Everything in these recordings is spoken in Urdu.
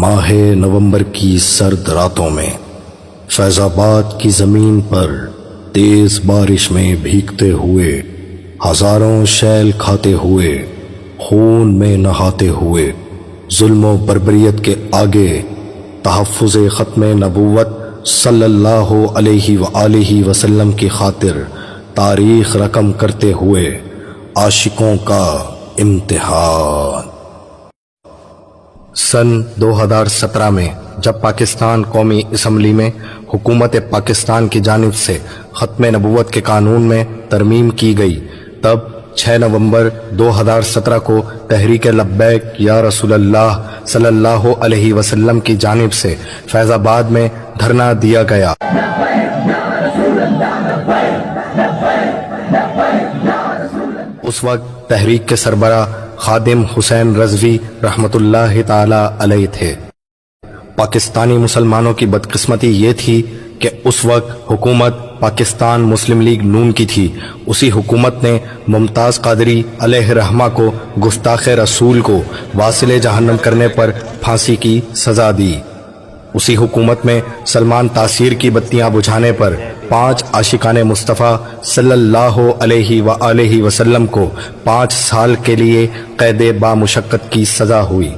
ماہ نومبر کی سرد راتوں میں فیض آباد کی زمین پر تیز بارش میں بھیگتے ہوئے، ہزاروں شیل کھاتے ہوئے، خون میں نہاتے ہوئے، ظلم و بربریت کے آگے تحفظ ختم نبوت صلی اللہ علیہ وآلہ وسلم کی خاطر تاریخ رقم کرتے ہوئے عاشقوں کا امتحان۔ سن 2017 میں جب پاکستان قومی اسمبلی میں حکومت پاکستان کی جانب سے ختم نبوت کے قانون میں ترمیم کی گئی، تب 6 نومبر 2017 کو تحریک لبیک یا رسول اللہ صلی اللہ علیہ وسلم کی جانب سے فیض آباد میں دھرنا دیا گیا۔ اس وقت تحریک کے سربراہ خادم حسین رضوی رحمت اللہ تعالی علیہ تھے۔ پاکستانی مسلمانوں کی بدقسمتی یہ تھی کہ اس وقت حکومت پاکستان مسلم لیگ نون کی تھی۔ اسی حکومت نے ممتاز قادری علیہ رحمہ کو گستاخ رسول کو واصل جہنم کرنے پر پھانسی کی سزا دی۔ اسی حکومت میں سلمان تاثیر کی بتیاں بجھانے پر 5 عاشقان مصطفیٰ صلی اللہ علیہ وآلہ وسلم کو 5 سال کے لیے قید بامشقت کی سزا ہوئی،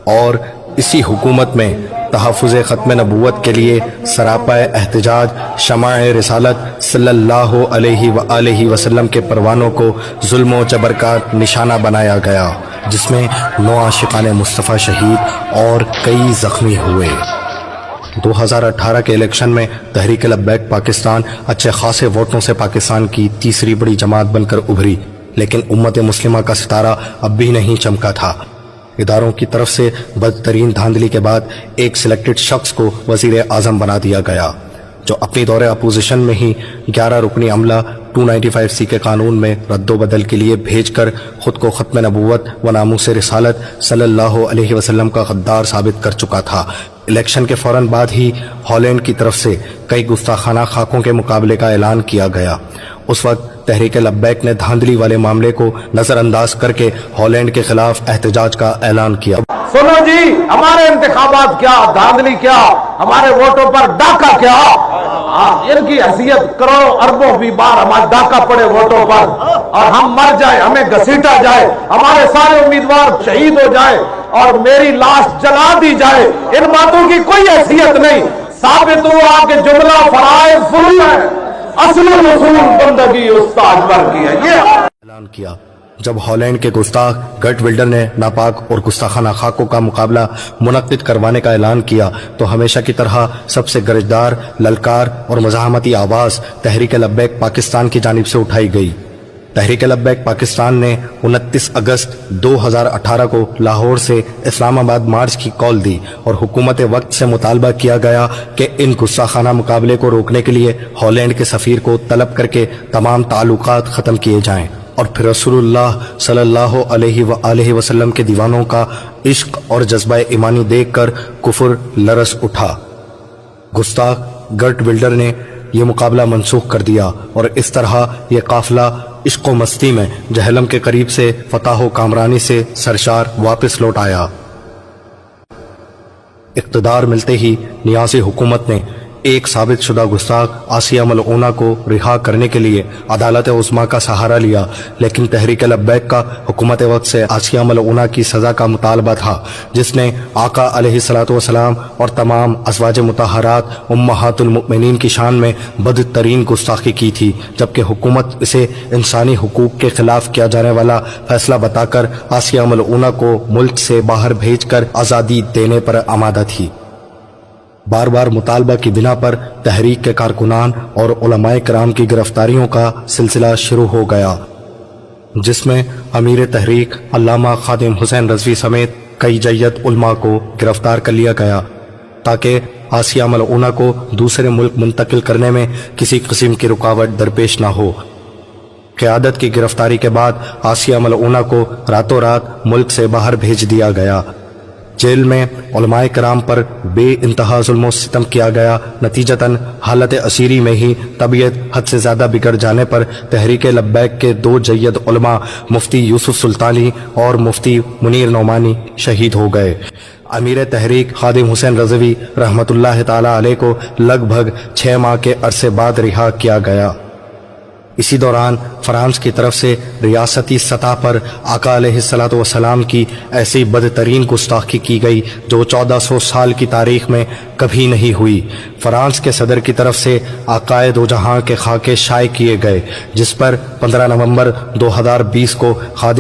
اور اسی حکومت میں تحفظ ختم نبوت کے لیے سراپا احتجاج شمع رسالت صلی اللہ علیہ وآلہ وسلم کے پروانوں کو ظلم و جبر کا نشانہ بنایا گیا، جس میں 9 عاشقان مصطفیٰ شہید اور کئی زخمی ہوئے۔ 2018 کے الیکشن میں تحریک لبیک پاکستان اچھے خاصے ووٹوں سے پاکستان کی تیسری بڑی جماعت بن کر ابھری، لیکن امت مسلمہ کا ستارہ اب بھی نہیں چمکا تھا۔ اداروں کی طرف سے بدترین دھاندلی کے بعد ایک سلیکٹڈ شخص کو وزیر اعظم بنا دیا گیا، جو اپنی دور اپوزیشن میں ہی 11 رکنی عملہ 295C کے قانون میں رد و بدل کے لیے بھیج کر خود کو ختم نبوت و ناموس رسالت صلی اللہ علیہ وسلم کا غدار ثابت کر چکا تھا۔ الیکشن کے فوراً بعد ہی ہالینڈ کی طرف سے کئی گستاخانہ خاکوں کے مقابلے کا اعلان کیا گیا۔ اس وقت تحریک لبیک نے دھاندلی والے معاملے کو نظر انداز کر کے ہالینڈ کے خلاف احتجاج کا اعلان کیا۔ سنو جی، ہمارے انتخابات کیا، دھاندلی کیا، ہمارے ووٹوں پر ڈاکہ کیا، ان کی حیثیت کروڑوں اربوں بھی بار ہمارا ڈاکہ پڑے ووٹوں پر اور ہم مر جائے، ہمیں گھسیٹا جائے، ہمارے سارے امیدوار شہید ہو جائے اور میری لاش جلا دی جائے، ان باتوں کی کوئی حیثیت نہیں۔ ثابت ہوا کہ جملہ فرائض فروض ہے، اصل رسول بندگی استاد ور کی ہے۔ یہ اعلان کیا جب ہالینڈ کے گستاخ گرٹ ولڈر نے ناپاک اور گستاخانہ خاکوں کا مقابلہ منعقد کروانے کا اعلان کیا، تو ہمیشہ کی طرح سب سے گرجدار، للکار اور مزاحمتی آواز تحریک لبیک پاکستان کی جانب سے اٹھائی گئی۔ تحریک لبیک پاکستان نے 29 اگست 2018 کو لاہور سے اسلام آباد مارچ کی کال دی، اور حکومت وقت سے مطالبہ کیا گیا کہ ان گستاخانہ مقابلے کو روکنے کے لیے ہالینڈ کے سفیر کو طلب کر کے تمام تعلقات ختم کیے جائیں، اور پھر رسول اللہ صلی اللہ علیہ وآلہ وسلم کے دیوانوں کا عشق اور جذبہ ایمانی دیکھ کر کفر لرز اٹھا۔ گستاخ گرٹ ولڈر نے یہ مقابلہ منسوخ کر دیا، اور اس طرح یہ قافلہ عشق و مستی میں جہلم کے قریب سے فتح و کامرانی سے سرشار واپس لوٹ آیا۔ اقتدار ملتے ہی نیازی حکومت نے ایک ثابت شدہ گستاخ آسیہ ملعونہ کو رہا کرنے کے لیے عدالت عظمیٰ کا سہارا لیا، لیکن تحریک لبیک کا حکومت وقت سے آسیہ ملعونہ کی سزا کا مطالبہ تھا، جس نے آقا علیہ الصلوۃ والسلام اور تمام ازواج مطہرات امہات المؤمنین کی شان میں بدترین گستاخی کی تھی، جبکہ حکومت اسے انسانی حقوق کے خلاف کیا جانے والا فیصلہ بتا کر آسیہ ملعونہ کو ملک سے باہر بھیج کر آزادی دینے پر آمادہ تھی۔ بار بار مطالبہ کی بنا پر تحریک کے کارکنان اور علماء کرام کی گرفتاریوں کا سلسلہ شروع ہو گیا، جس میں امیر تحریک علامہ خادم حسین رضوی سمیت کئی جید علماء کو گرفتار کر لیا گیا، تاکہ آسیہ ملعونہ کو دوسرے ملک منتقل کرنے میں کسی قسم کی رکاوٹ درپیش نہ ہو۔ قیادت کی گرفتاری کے بعد آسیہ ملعونہ کو راتوں رات ملک سے باہر بھیج دیا گیا۔ جیل میں علماء کرام پر بے انتہا ظلم و ستم کیا گیا۔ نتیجتاً حالت اسیری میں ہی طبیعت حد سے زیادہ بگڑ جانے پر تحریک لبیک کے 2 جید علماء مفتی یوسف سلطانی اور مفتی منیر نعمانی شہید ہو گئے۔ امیر تحریک خادم حسین رضوی رحمۃ اللہ تعالی علیہ کو لگ بھگ 6 ماہ کے عرصے بعد رہا کیا گیا۔ اسی دوران فرانس کی طرف سے ریاستی سطح پر آقا علیہ الصلوۃ والسلام کی ایسی بدترین گستاخی کی گئی جو 1400 سال کی تاریخ میں کبھی نہیں ہوئی۔ فرانس کے صدر کی طرف سے عقائد و جہاں کے خاکے شائع کیے گئے، جس پر 15 نومبر 2020 کو خادم